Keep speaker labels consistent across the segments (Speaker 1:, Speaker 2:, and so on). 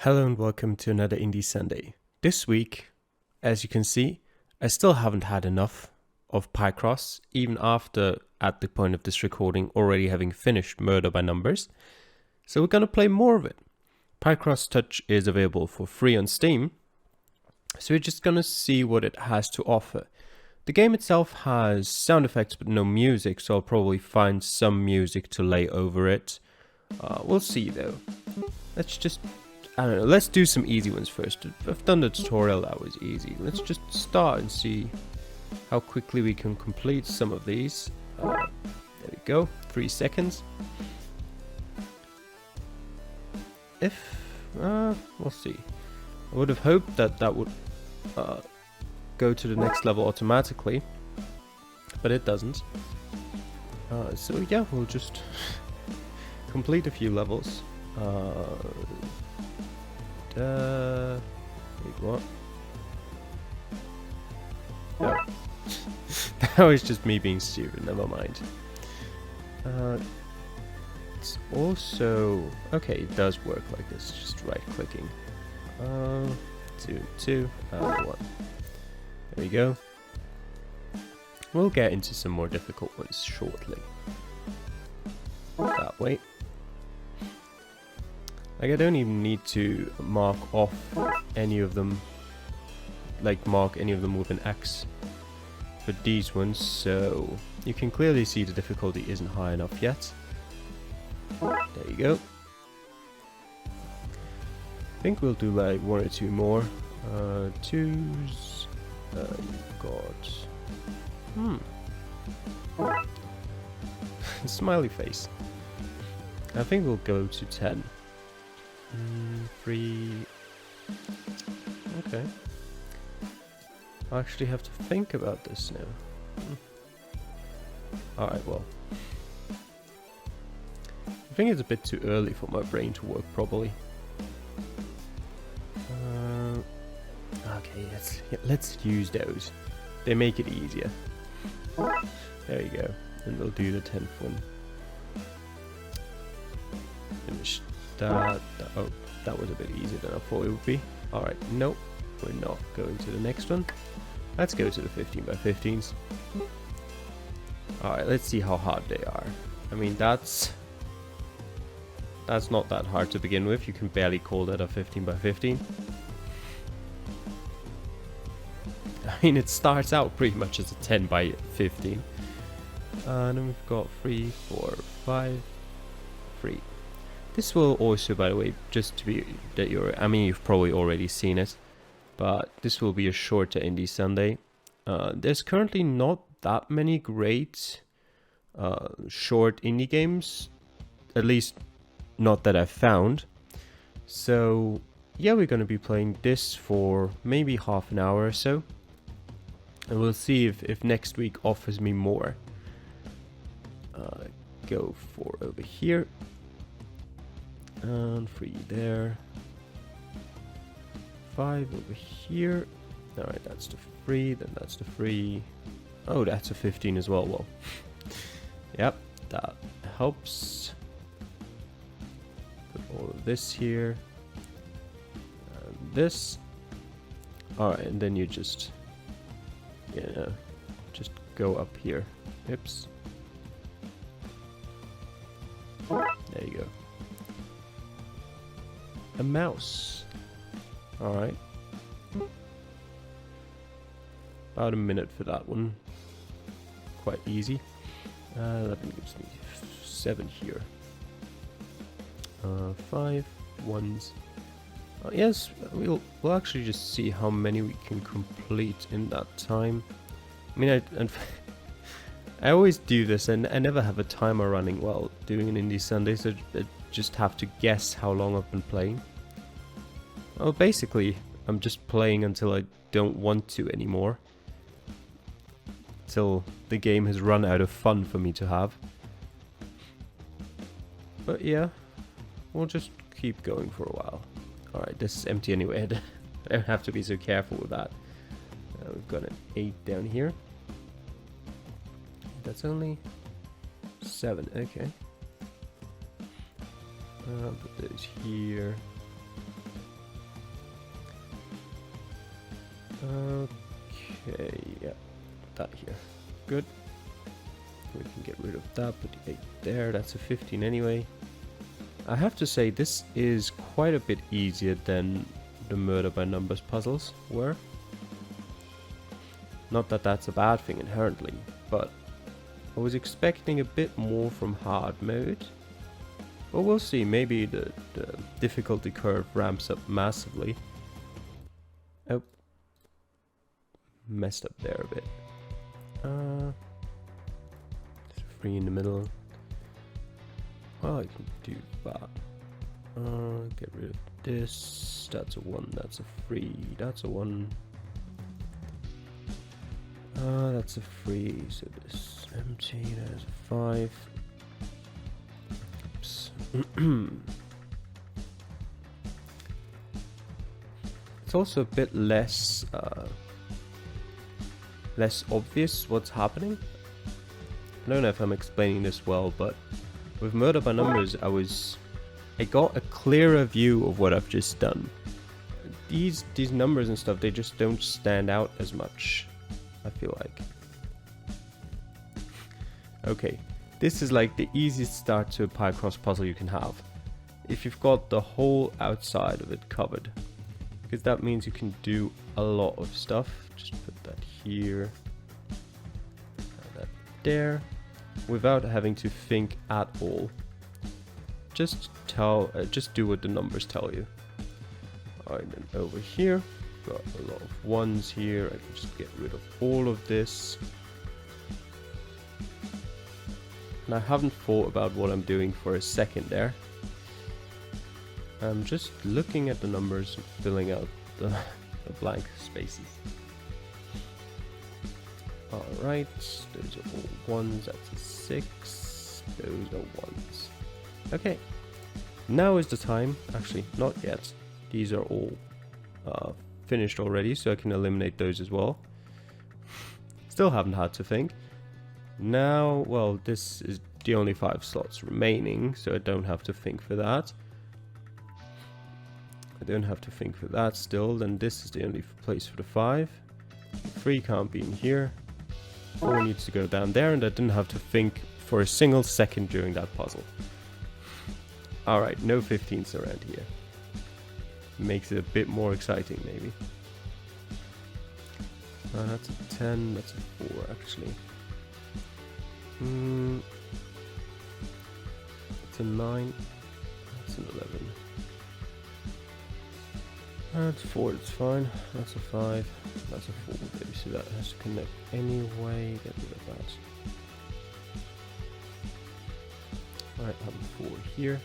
Speaker 1: Hello and welcome to another Indie Sunday. This week, as you can see, I still haven't had enough of Picross, even after, at the point of this recording, already having finished Murder by Numbers. So we're going to play more of it. Picross Touch is available for free on Steam, so we're just going to see what it has to offer. The game itself has sound effects but no music, so I'll probably find some music to lay over it. We'll see though. I don't know, let's do some easy ones first. I've done the tutorial, that was easy. Let's just start and see how quickly we can complete some of these. There we go, 3 seconds. We'll see. I would have hoped that would go to the next level automatically, but it doesn't. So yeah, we'll just complete a few levels. Wait, what? No. That was just me being stupid, never mind. It's also... okay, it does work like this, just right clicking. 2, 1. There we go. We'll get into some more difficult ones shortly. That way. Like, I don't even need to mark off any of them, like mark any of them with an X for these ones, so you can clearly see the difficulty isn't high enough yet. There you go. I think we'll do like 1 or 2 more. 2s. You've got... smiley face. I think we'll go to 10. 3. Okay. I actually have to think about this now. Alright, well. I think it's a bit too early for my brain to work properly. Okay, let's use those. They make it easier. There you go. And we'll do the 10th one. Finish that. Oh, that was a bit easier than I thought it would be. Alright, nope. We're not going to the next one. Let's go to the 15 by 15s. Alright, let's see how hard they are. I mean, that's not that hard to begin with. You can barely call that a 15 by 15. I mean, it starts out pretty much as a 10 by 15. And then we've got 3, 4, 5, 3. This will also, by the way, just to be that I mean, you've probably already seen it, but this will be a shorter Indie Sunday. There's currently not that many great short indie games, at least not that I've found. So yeah, we're going to be playing this for maybe half an hour or so, and we'll see if next week offers me more. Go 4 over here. And 3 there. 5 over here. Alright, that's the 3, then that's the 3. Oh, that's a 15 as well. Well, yep, that helps. Put all of this here. And this. Alright, and then you just... yeah, just go up here. Oops. There you go. A mouse. Alright. About a minute for that one. Quite easy. 11 gives me 7 here. 5 1s. Yes, we'll actually just see how many we can complete in that time. I mean, I always do this, and I never have a timer running while doing an Indie Sunday, so I just have to guess how long I've been playing. Well, basically, I'm just playing until I don't want to anymore. Till the game has run out of fun for me to have. But yeah, we'll just keep going for a while. Alright, this is empty anyway. I don't have to be so careful with that. We've got an 8 down here. That's only 7, okay. Put those here. Okay, yeah, that here. Good. We can get rid of that, put the 8 there. That's a 15 anyway. I have to say, this is quite a bit easier than the murder by numbers puzzles were. Not that that's a bad thing inherently, but I was expecting a bit more from hard mode. But we'll see, maybe the difficulty curve ramps up massively. Oh. Messed up there a bit. There's a 3 in the middle. Well, I can do that. Get rid of this. That's a 1, that's a 3, that's a 1. That's a 3, so this empty, there's a 5. Oops. It's also a bit less obvious what's happening. I don't know if I'm explaining this well, but with Murder by Numbers, I got a clearer view of what I've just done. These numbers and stuff, they just don't stand out as much, I feel like. Okay, this is like the easiest start to a Picross puzzle you can have. If you've got the whole outside of it covered. Because that means you can do a lot of stuff. Just put that here. That there. Without having to think at all. Just do what the numbers tell you. Alright, then over here, got a lot of 1s here. I can just get rid of all of this. And I haven't thought about what I'm doing for a second there. I'm just looking at the numbers and filling out the blank spaces. Alright, those are all 1s, that's a 6, those are 1s. Okay, now is the time, actually not yet, these are all finished already, so I can eliminate those as well. Still haven't had to think. Now, well, this is the only 5 slots remaining, so I don't have to think for that. I don't have to think for that still, then this is the only place for the 5. 3 can't be in here. 4 needs to go down there, and I didn't have to think for a single second during that puzzle. Alright, no 15s around here. Makes it a bit more exciting, maybe. That's a 10, that's a 4 actually. That's a 9, that's an 11. That's 4, it's fine. That's a 5, that's a 4, baby. So that has to connect anyway. Get rid of that. Alright, I have a 4 here.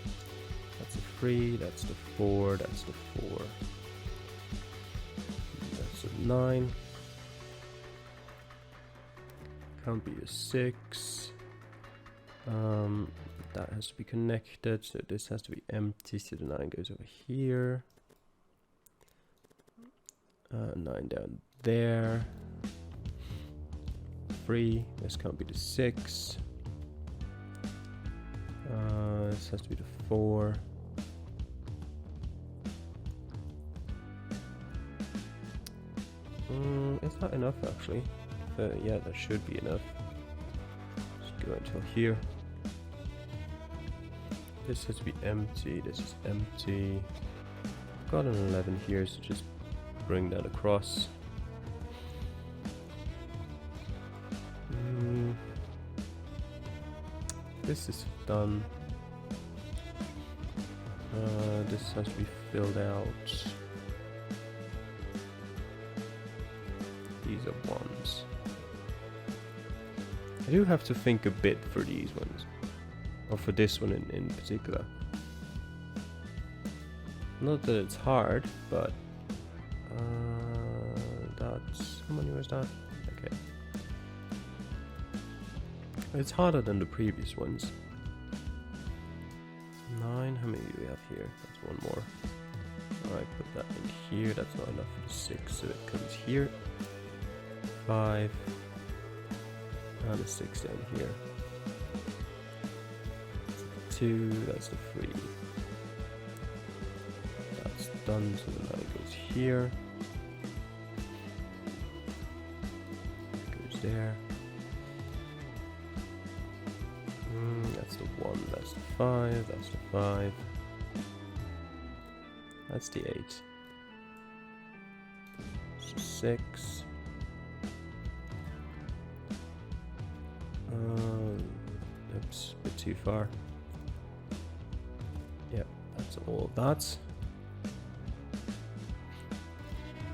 Speaker 1: That's a 3, that's the 4, that's the 4. That's a 9. Can't be a 6. That has to be connected, so this has to be empty, so the 9 goes over here. 9 down there. 3. This can't be the 6. This has to be the 4. Is that enough actually? Yeah, that should be enough. Just go until here. This has to be empty. This is empty. Got an 11 here, so just bring that across. This is done. This has to be filled out. These are 1s. I do have to think a bit for these ones. Or for this one in particular. Not that it's hard, but that's... how many was that? Okay. It's harder than the previous ones. 9, how many do we have here? That's 1 more. Alright, put that in here, that's not enough for the 6, so it comes here. 5. And a 6 down here. 2, that's the 3. That's done, so the 9 goes here. there. That's the 1, that's the 5, that's the 5. That's the 8. So 6. Oops, a bit too far. Yep, that's all of that.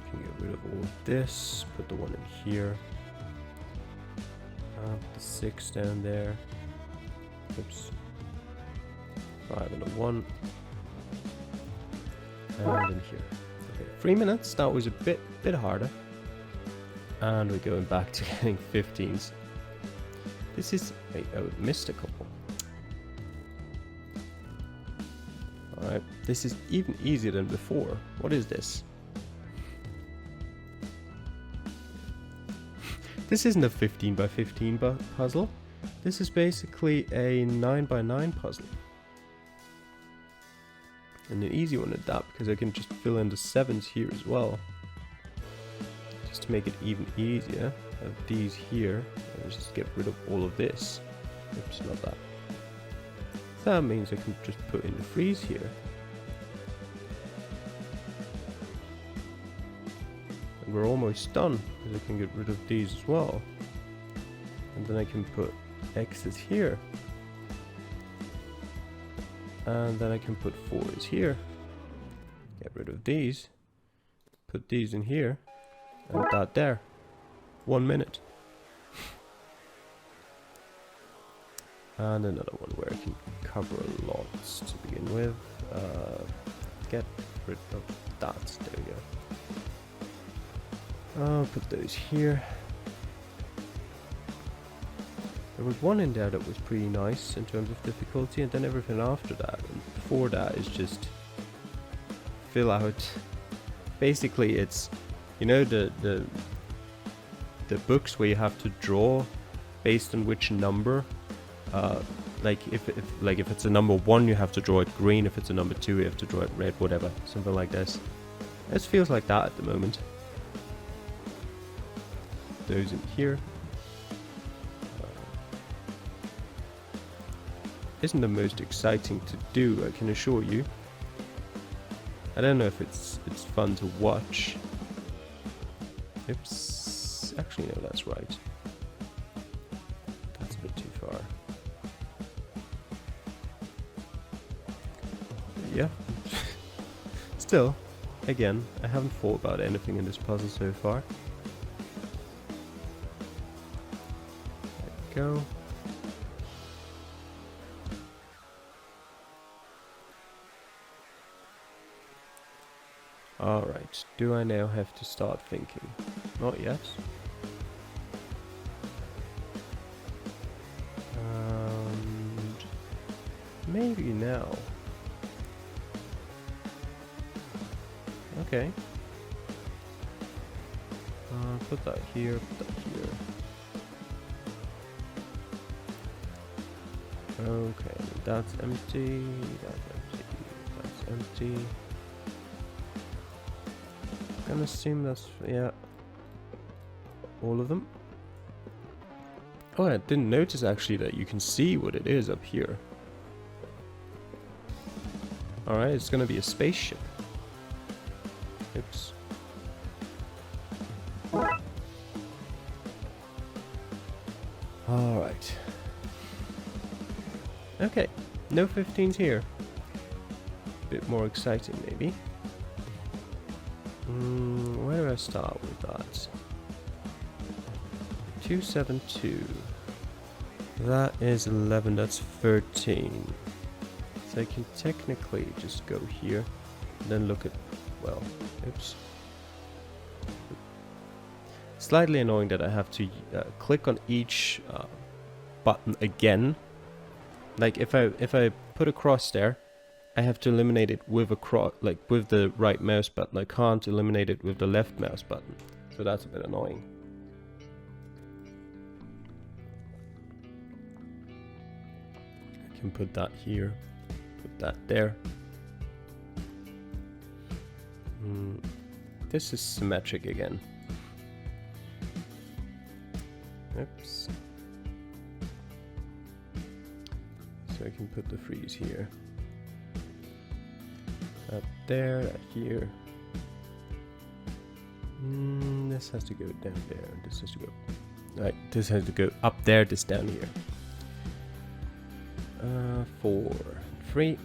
Speaker 1: Can get rid of all of this, put the 1 in here. Put the 6 down there. Oops. 5 and a 1. And in here. Okay, 3 minutes. That was a bit harder. And we're going back to getting 15s. This is... Wait, I missed a couple. Alright, this is even easier than before. What is this? This isn't a 15 by 15 puzzle. This is basically a 9 by 9 puzzle. And an easy one at that, because I can just fill in the 7s here as well. Just to make it even easier. I have these here. I'll just get rid of all of this. Oops, not that. So that means I can just put in the freeze here. And we're almost done, because I can get rid of these as well. And then I can put X's here. And then I can put 4s here. Get rid of these. Put these in here. And that there. 1 minute. And another one where I can cover a lot to begin with. Get rid of that. There we go. I'll put those here. There was one in there that was pretty nice in terms of difficulty, and then everything after that and before that is just fill out. Basically, it's, you know, the books where you have to draw based on which number. Like if it's a number 1, you have to draw it green. If it's a number 2, you have to draw it red. Whatever, something like this. It feels like that at the moment. Those in here. Isn't the most exciting to do, I can assure you. I don't know if it's fun to watch. Oops. Actually, no, that's right. That's a bit too far. Yeah. Still, again, I haven't thought about anything in this puzzle so far. There we go. Alright, do I now have to start thinking? Not yet. Maybe now. Okay. Put that here, put that here. Okay, that's empty, that's empty. Gonna assume that's, yeah, all of them. Oh, I didn't notice actually that you can see what it is up here. Alright, it's gonna be a spaceship. Oops. Alright. Okay, no 15s here. Bit more exciting maybe. Where do I start with that? 272. That is 11, that's 13. So I can technically just go here, and then look at, well, oops. Slightly annoying that I have to click on each button again. Like if I put a cross there, I have to eliminate it with a cross, like with the right mouse button. I can't eliminate it with the left mouse button, so that's a bit annoying. I can put that here, put that there. This is symmetric again. Oops. So I can put the freeze here. Up there, that here. This has to go down there. This has to go. Right, this has to go up there, this down here. 4, 3.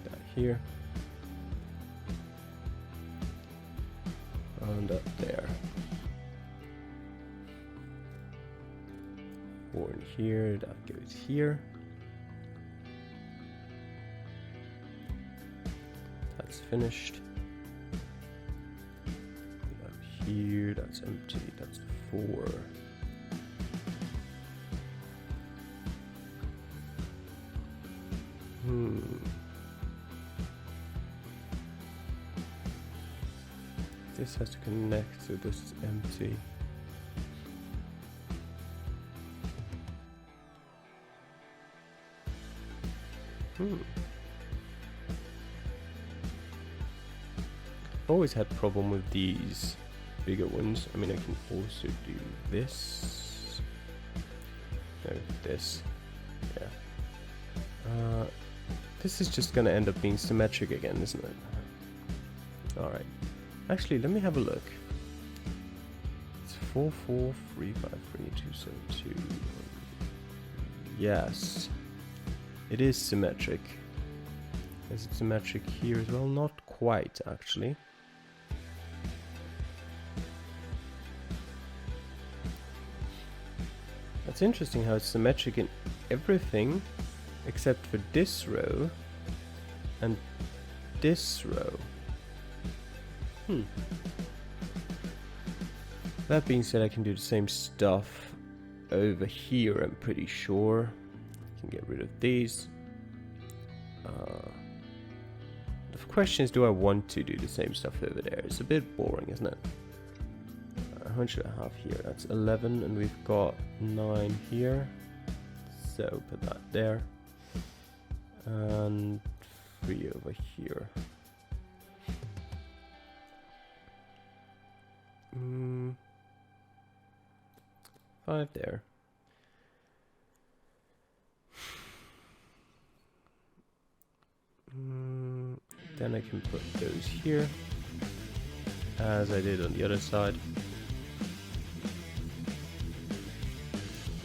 Speaker 1: That here. And up there. 4 in here, that goes here. That's finished. Up here, that's empty, that's 4. This has to connect, so this is empty. Always had problem with these bigger ones. I mean, I can also do this. No, this. Yeah. This is just gonna end up being symmetric again, isn't it? Alright. Actually, let me have a look. It's 4, 4, 3, 5, 3, 2, 7, 2. Yes. It is symmetric. Is it symmetric here as well? Not quite, actually. It's interesting how it's symmetric in everything except for this row and this row. That being said, I can do the same stuff over here, I'm pretty sure. I can get rid of these. The question is, do I want to do the same stuff over there? It's a bit boring, isn't it? How much do I have here? That's 11, and we've got 9 here. So put that there. And 3 over here. 5 there. Then I can put those here, as I did on the other side.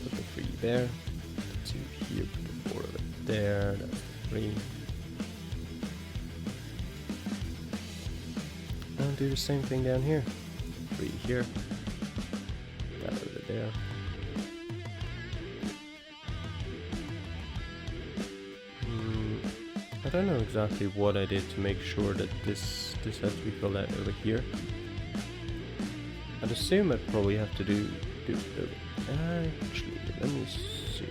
Speaker 1: Put the 3 there, 2 here, put the 4 over there, that's 3. And do the same thing down here. 3 here, that over there. I don't know exactly what I did to make sure that this has to be filled out over here. I'd assume I'd probably have to do actually, let me see.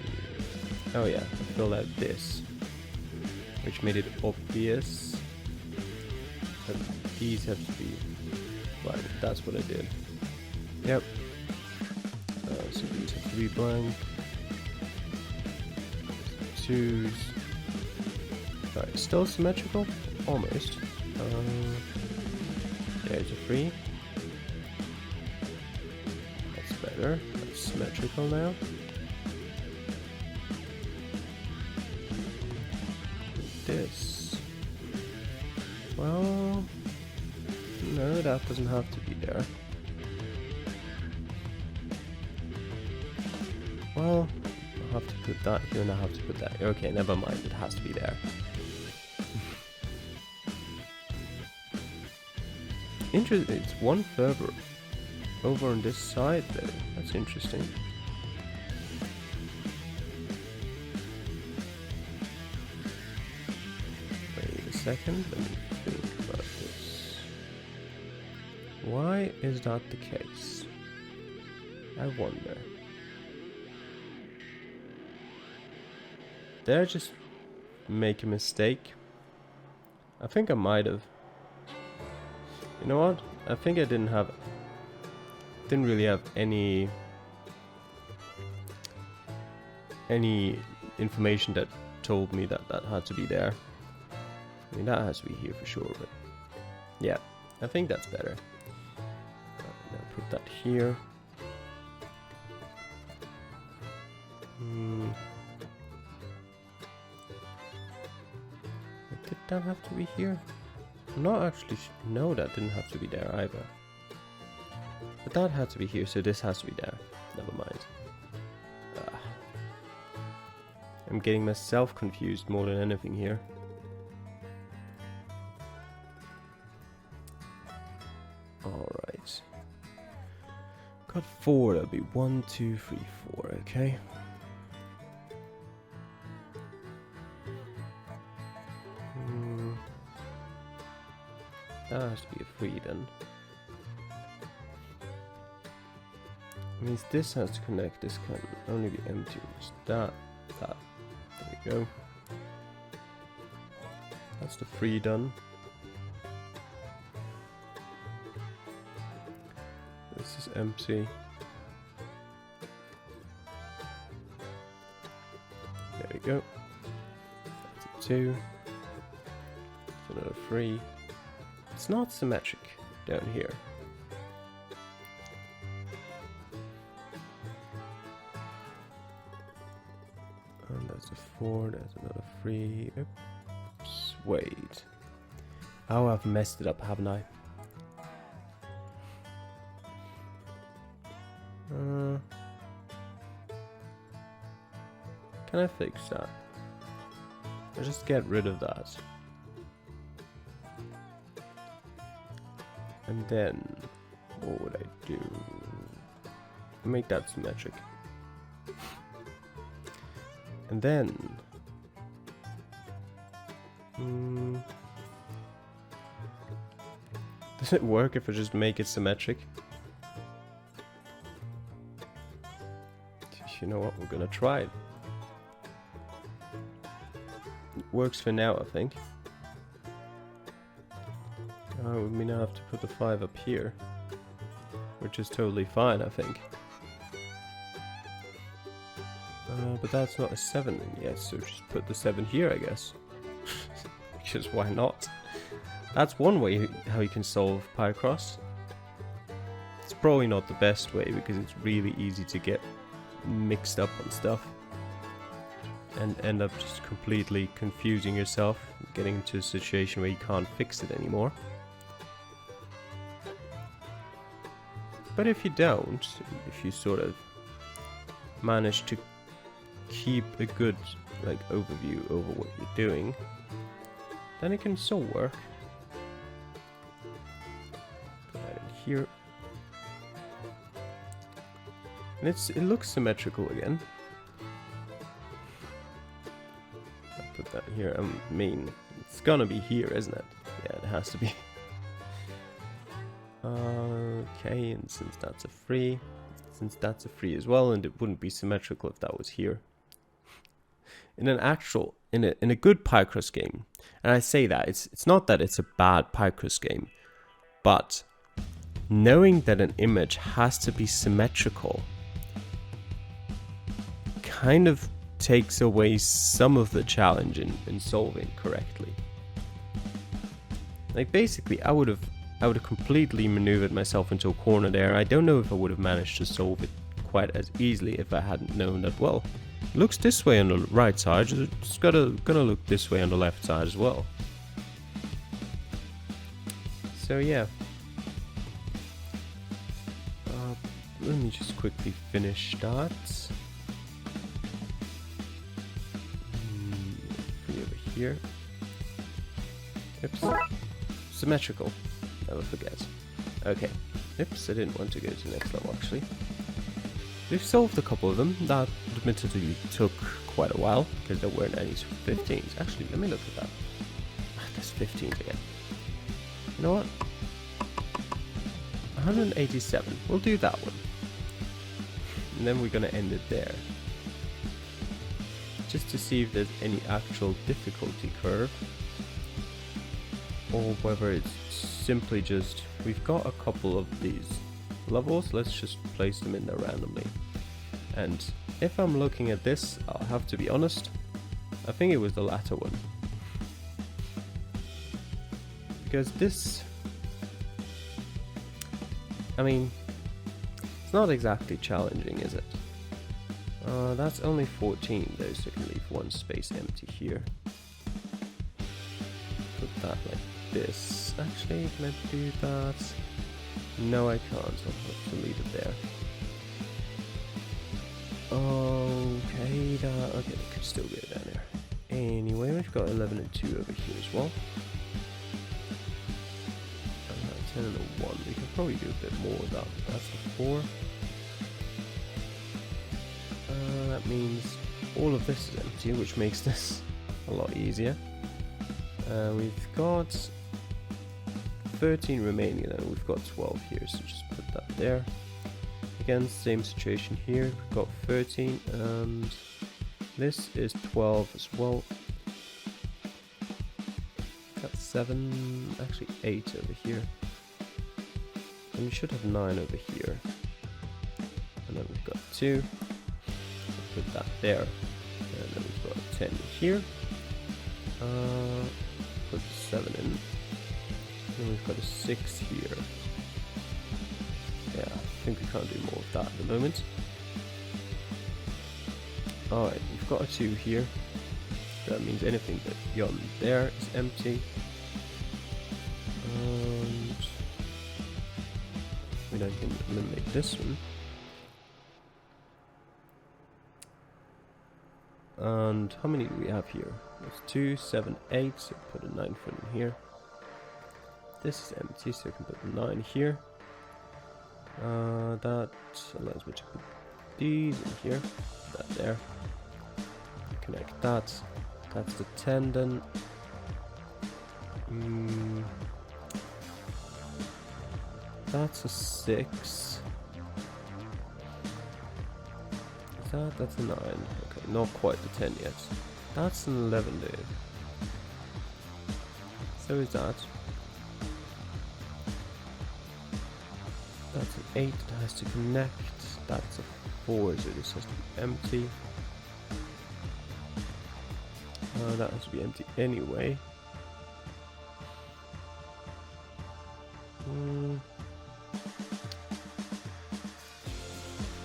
Speaker 1: Oh yeah, I filled out this, which made it obvious that these have to be blank. That's what I did. Yep. So these have to be blank. 2s. Alright, still symmetrical? Almost. There's a 3. That's better. That's symmetrical now. This. Well, no, that doesn't have to be there. Well, I'll have to put that here and I have to put that here. Okay, never mind, it has to be there. Interesting, it's one further over on this side though. That's interesting. Wait a second, let me think about this. Why is that the case? I wonder. Did I just make a mistake? I think I might have. You know what? I think I didn't really have any information that told me that that had to be there. I mean, that has to be here for sure, but yeah, I think that's better. Now put that here. Did that have to be here? I'm not actually no, that didn't have to be there either. But that had to be here, so this has to be there. Never mind. I'm getting myself confused more than anything here. Alright. Got 4, that'll be 1, 2, 3, 4, okay. That has to be a 3 then. Means this has to connect, this can only be empty. Just that. There we go. That's the 3 done. This is empty. There we go. That's a 2. That's another 3. It's not symmetric down here. And that's a 4, there's another 3. Oops, wait. Oh, I've messed it up, haven't I? Can I fix that? I'll just get rid of that. And then, what would I do? Make that symmetric. And then, does it work if I just make it symmetric? You know what, we're gonna try it. It works for now, I think. We now have to put the 5 up here, which is totally fine, I think. But that's not a 7 yet, so just put the 7 here, I guess. Because why not? That's one way how you can solve Picross. It's probably not the best way, because it's really easy to get mixed up on stuff and end up just completely confusing yourself, getting into a situation where you can't fix it anymore. But if you don't, if you sort of manage to keep a good overview over what you're doing, then it can still work. Put that in here. And it looks symmetrical again. I'll put that here. I mean, it's gonna be here, isn't it? Yeah, it has to be. Okay, and since that's a 3 as well, and it wouldn't be symmetrical if that was here. In a good Picross game, and I say that it's not that it's a bad Picross game, but knowing that an image has to be symmetrical kind of takes away some of the challenge in solving correctly. Like basically, I would have completely maneuvered myself into a corner there. I don't know if I would have managed to solve it quite as easily if I hadn't known that, well, it looks this way on the right side, it's gonna look this way on the left side as well. So yeah. Let me just quickly finish that. Over here. Oops. Symmetrical. Never forget. Okay. Oops, I didn't want to go to the next level actually. We've solved a couple of them. That admittedly took quite a while because there weren't any 15s. Actually, let me look at that. There's 15s again. You know what? 187. We'll do that one. And then we're gonna end it there. Just to see if there's any actual difficulty curve. Or whether it's simply just, we've got a couple of these levels, let's just place them in there randomly. And if I'm looking at this, I'll have to be honest, I think it was the latter one. because this, I mean, it's not exactly challenging, is it? That's only 14 though, so I can leave one space empty here. Put that like this. Actually, can I do that? No, I can't, so I'll have to leave it there. Okay, okay, it could still go down there. Anyway, we've got 11 and 2 over here as well. 10 and a 1. We can probably do a bit more with that. That's a 4. That means all of this is empty, which makes this a lot easier. We've got 13 remaining, and we've got 12 here, so just put that there. Again, same situation here. We've got 13, and this is 12 as well. That's 7, actually 8 over here. And we should have 9 over here. And then we've got 2. We'll put that there. And then we've got a 10 here. Put 7 in. And we've got a 6 here. Yeah, I think we can't do more of that at the moment. Alright, we've got a 2 here. That means anything but beyond there is empty. And we then can eliminate this one. And how many do we have here? There's 2, 7, 8, so put a 9 foot in here. This is empty, so I can put a 9 here. That allows me to put these in here. That there. Connect that. That's the 10 then. That's a 6. That's a 9. Okay, not quite the 10 yet. That's an 11 dude. So is that. That's an 8 that has to connect. That's a 4, so this has to be empty. That has to be empty anyway.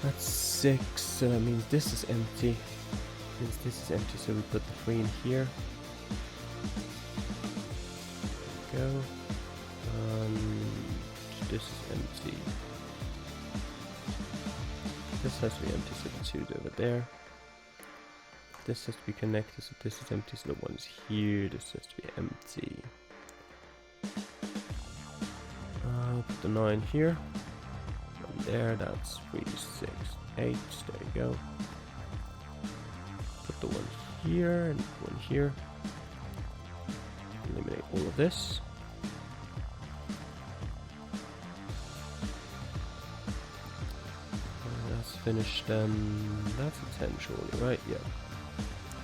Speaker 1: That's 6, so that means this is empty. Since this is empty, so we put the 3 in here. There we go. This is empty. This has to be empty, so the 2's over there. This has to be connected, so this is empty, so the 1's here. This has to be empty. I'll put the 9 here. And there, that's 3, 6, 8. There you go. Put the 1 here and 1 here. Eliminate all of this. That's finished then. That's a 10 surely, right? Yeah.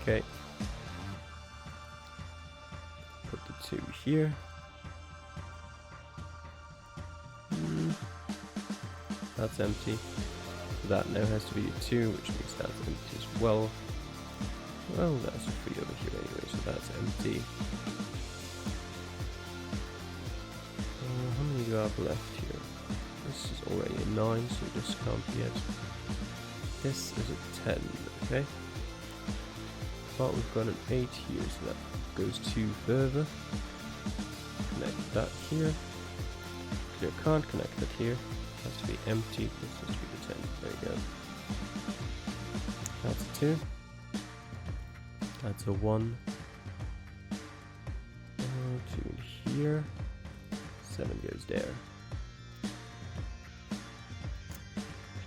Speaker 1: Okay. Put the 2 here. That's empty. So that now has to be a 2, which means that's empty as well. Well, that's a 3 over here anyway, so that's empty. How many do I have left here? This is already a 9, so this can't be it. This is a 10, okay? But we've got an 8 here, so that goes 2 further. Connect that here. Clear can't connect that here. It has to be empty. This has to be the 10. There we go. That's a 2. That's a 1. 2 in here. 7 goes there.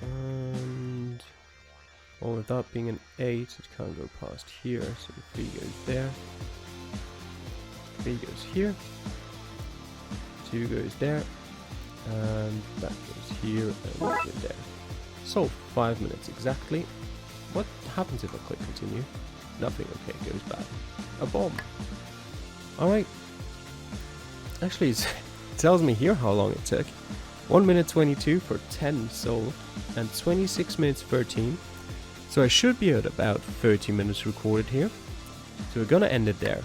Speaker 1: And all of that being an 8, it can't go past here, so the 3 goes there. 3 goes here. 2 goes there. And that goes here and that goes there. So 5 minutes exactly. What happens if I click continue? Nothing. Okay, it goes bad. A bomb. Alright. Actually, it tells me here how long it took. 1 minute 22 for 10 solved and 26 minutes 13. So I should be at about 30 minutes recorded here. So we're gonna end it there.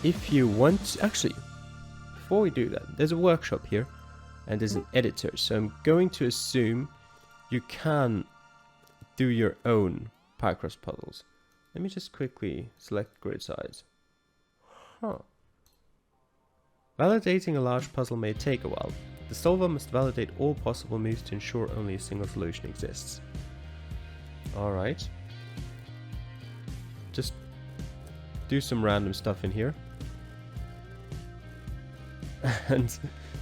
Speaker 1: If you want, actually, before we do that, there's a workshop here and there's an editor. So I'm going to assume you can do your own Picross puzzles. Let me just quickly select grid size. Huh. Validating a large puzzle may take a while. The solver must validate all possible moves to ensure only a single solution exists. Alright. Just do some random stuff in here. And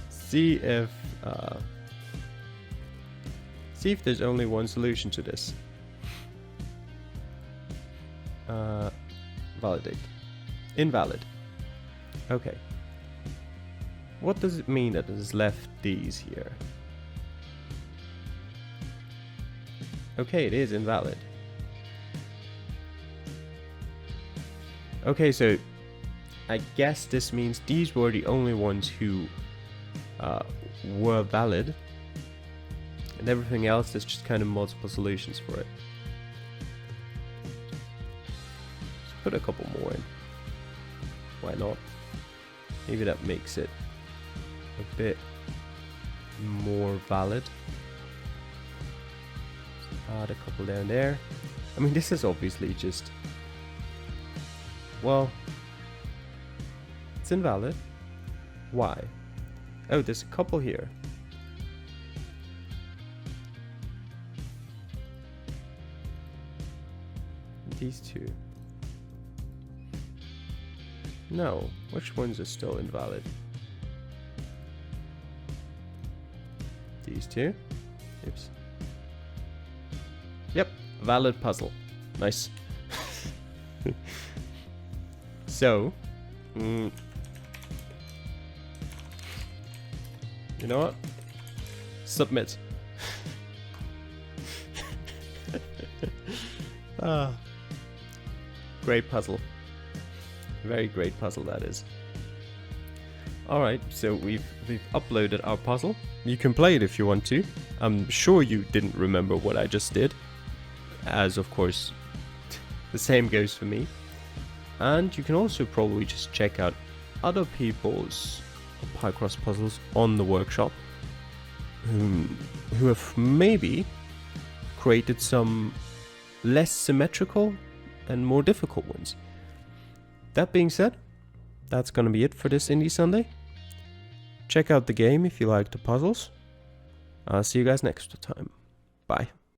Speaker 1: see if there's only one solution to this. Validate. Invalid. Okay. What does it mean that it has left these here? Okay, it is invalid. Okay, so I guess this means these were the only ones who were valid, and everything else is just kind of multiple solutions for it. Let's put a couple more in. Why not? Maybe that makes it a bit more valid. Let's add a couple down there. I mean, this is obviously just, well, it's invalid. Why? Oh, there's a couple here. These two. No, which ones are still invalid? These two. Oops. Yep, valid puzzle. Nice. So, you know what? Submit. Great puzzle. Very great puzzle, that is. Alright, so we've uploaded our puzzle. You can play it if you want to. I'm sure you didn't remember what I just did, as of course the same goes for me. And you can also probably just check out other people's Picross puzzles on the workshop who have maybe created some less symmetrical and more difficult ones. That being said, that's gonna be it for this Indie Sunday. Check out the game if you like the puzzles. I'll see you guys next time. Bye.